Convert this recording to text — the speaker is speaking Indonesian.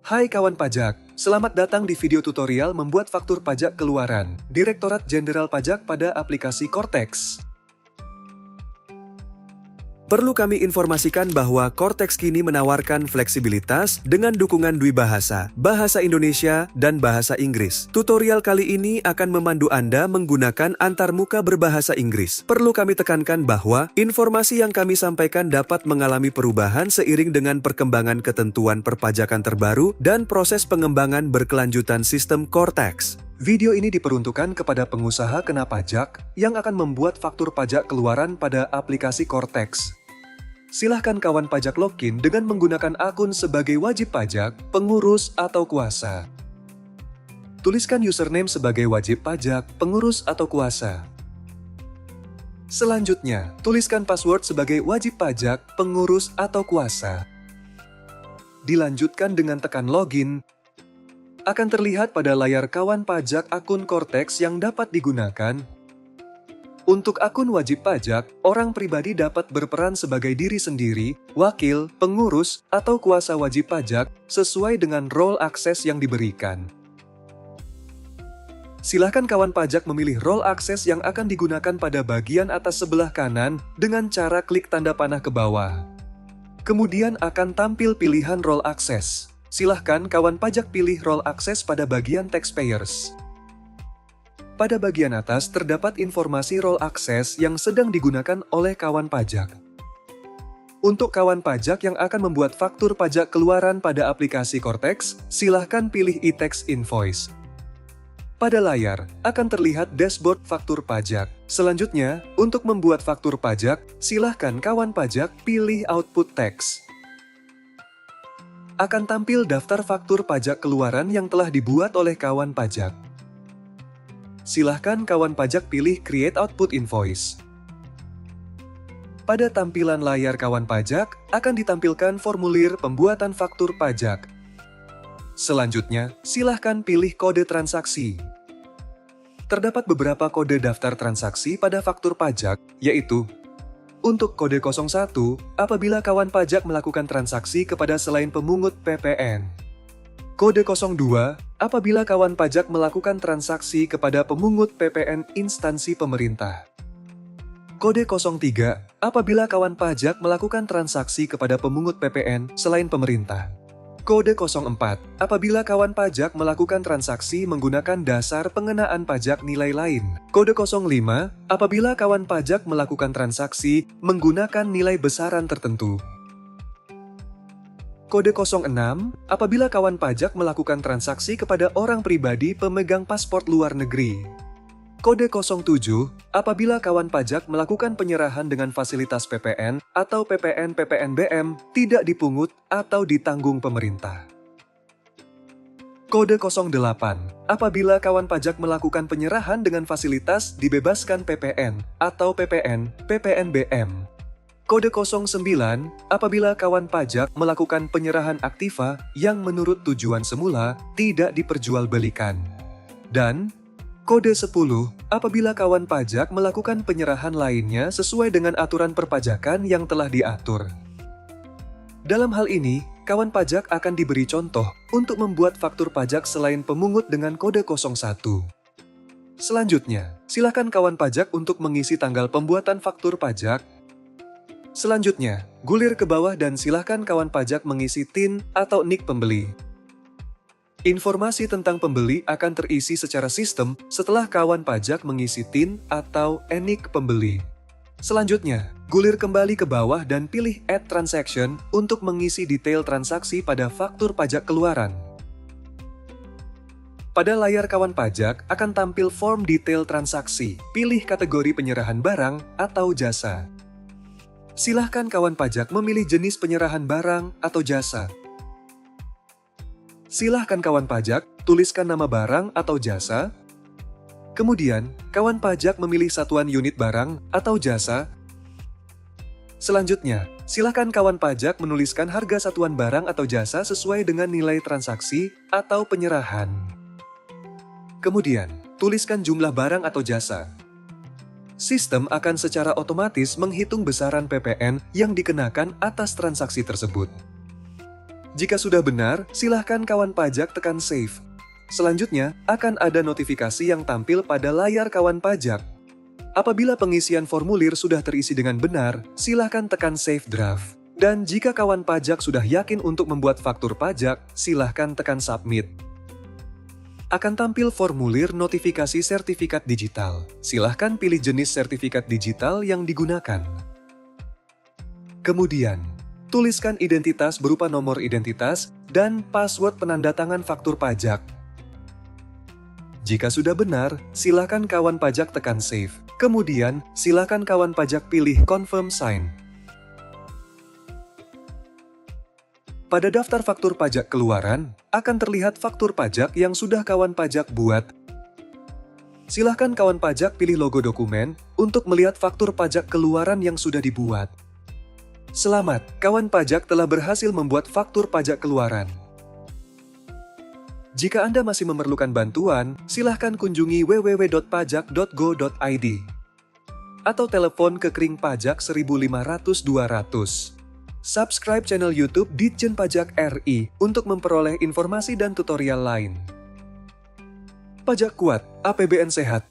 Hai kawan pajak, selamat datang di video tutorial membuat faktur pajak keluaran Direktorat Jenderal Pajak pada aplikasi Cortex. Perlu kami informasikan bahwa Cortex kini menawarkan fleksibilitas dengan dukungan Dwibahasa, Bahasa Indonesia, dan Bahasa Inggris. Tutorial kali ini akan memandu Anda menggunakan antarmuka berbahasa Inggris. Perlu kami tekankan bahwa informasi yang kami sampaikan dapat mengalami perubahan seiring dengan perkembangan ketentuan perpajakan terbaru dan proses pengembangan berkelanjutan sistem Cortex. Video ini diperuntukkan kepada pengusaha kena pajak yang akan membuat faktur pajak keluaran pada aplikasi Cortex. Silahkan kawan pajak login dengan menggunakan akun sebagai wajib pajak, pengurus, atau kuasa. Tuliskan username sebagai wajib pajak, pengurus, atau kuasa. Selanjutnya, tuliskan password sebagai wajib pajak, pengurus, atau kuasa. Dilanjutkan dengan tekan login. Akan terlihat pada layar kawan pajak akun Cortex yang dapat digunakan. Untuk akun wajib pajak, orang pribadi dapat berperan sebagai diri sendiri, wakil, pengurus, atau kuasa wajib pajak sesuai dengan role akses yang diberikan. Silahkan kawan pajak memilih role akses yang akan digunakan pada bagian atas sebelah kanan dengan cara klik tanda panah ke bawah. Kemudian akan tampil pilihan role akses. Silahkan kawan pajak pilih role akses pada bagian taxpayers. Pada bagian atas terdapat informasi role akses yang sedang digunakan oleh kawan pajak. Untuk kawan pajak yang akan membuat faktur pajak keluaran pada aplikasi Cortex, silahkan pilih e-tax invoice. Pada layar akan terlihat dashboard faktur pajak. Selanjutnya, untuk membuat faktur pajak, silahkan kawan pajak pilih output text. Akan tampil daftar faktur pajak keluaran yang telah dibuat oleh kawan pajak. Silahkan kawan pajak pilih Create Output Invoice. Pada tampilan layar kawan pajak, akan ditampilkan formulir pembuatan faktur pajak. Selanjutnya, silahkan pilih kode transaksi. Terdapat beberapa kode daftar transaksi pada faktur pajak, yaitu untuk kode 01, apabila kawan pajak melakukan transaksi kepada selain pemungut PPN. Kode 02, apabila kawan pajak melakukan transaksi kepada pemungut PPN instansi pemerintah. Kode 03, apabila kawan pajak melakukan transaksi kepada pemungut PPN selain pemerintah. Kode 04, apabila kawan pajak melakukan transaksi menggunakan dasar pengenaan pajak nilai lain. Kode 05, apabila kawan pajak melakukan transaksi menggunakan nilai besaran tertentu. Kode 06, apabila kawan pajak melakukan transaksi kepada orang pribadi pemegang paspor luar negeri. Kode 07, apabila kawan pajak melakukan penyerahan dengan fasilitas PPN atau PPN-PPNBM tidak dipungut atau ditanggung pemerintah. Kode 08, apabila kawan pajak melakukan penyerahan dengan fasilitas dibebaskan PPN atau PPN-PPNBM. Kode 09, apabila kawan pajak melakukan penyerahan aktiva yang menurut tujuan semula tidak diperjualbelikan. Dan kode 10, apabila kawan pajak melakukan penyerahan lainnya sesuai dengan aturan perpajakan yang telah diatur. Dalam hal ini, kawan pajak akan diberi contoh untuk membuat faktur pajak selain pemungut dengan kode 01. Selanjutnya, silakan kawan pajak untuk mengisi tanggal pembuatan faktur pajak. Selanjutnya, gulir ke bawah dan silahkan kawan pajak mengisi TIN atau NIK pembeli. Informasi tentang pembeli akan terisi secara sistem setelah kawan pajak mengisi TIN atau NIK pembeli. Selanjutnya, gulir kembali ke bawah dan pilih Add Transaction untuk mengisi detail transaksi pada faktur pajak keluaran. Pada layar kawan pajak akan tampil form detail transaksi. Pilih kategori penyerahan barang atau jasa. Silahkan kawan pajak memilih jenis penyerahan barang atau jasa. Silahkan kawan pajak tuliskan nama barang atau jasa. Kemudian, kawan pajak memilih satuan unit barang atau jasa. Selanjutnya, silahkan kawan pajak menuliskan harga satuan barang atau jasa sesuai dengan nilai transaksi atau penyerahan. Kemudian, tuliskan jumlah barang atau jasa. Sistem akan secara otomatis menghitung besaran PPN yang dikenakan atas transaksi tersebut. Jika sudah benar, silahkan kawan pajak tekan Save. Selanjutnya, akan ada notifikasi yang tampil pada layar kawan pajak. Apabila pengisian formulir sudah terisi dengan benar, silahkan tekan Save Draft. Dan jika kawan pajak sudah yakin untuk membuat faktur pajak, silahkan tekan Submit. Akan tampil formulir notifikasi sertifikat digital. Silahkan pilih jenis sertifikat digital yang digunakan. Kemudian, tuliskan identitas berupa nomor identitas dan password penandatangan faktur pajak. Jika sudah benar, silakan kawan pajak tekan Save. Kemudian, silakan kawan pajak pilih Confirm Sign. Pada daftar faktur pajak keluaran, akan terlihat faktur pajak yang sudah kawan pajak buat. Silahkan kawan pajak pilih logo dokumen untuk melihat faktur pajak keluaran yang sudah dibuat. Selamat, kawan pajak telah berhasil membuat faktur pajak keluaran. Jika Anda masih memerlukan bantuan, silahkan kunjungi www.pajak.go.id atau telepon ke Kering Pajak 1500-200. Subscribe channel YouTube Ditjen Pajak RI untuk memperoleh informasi dan tutorial lain. Pajak kuat, APBN sehat.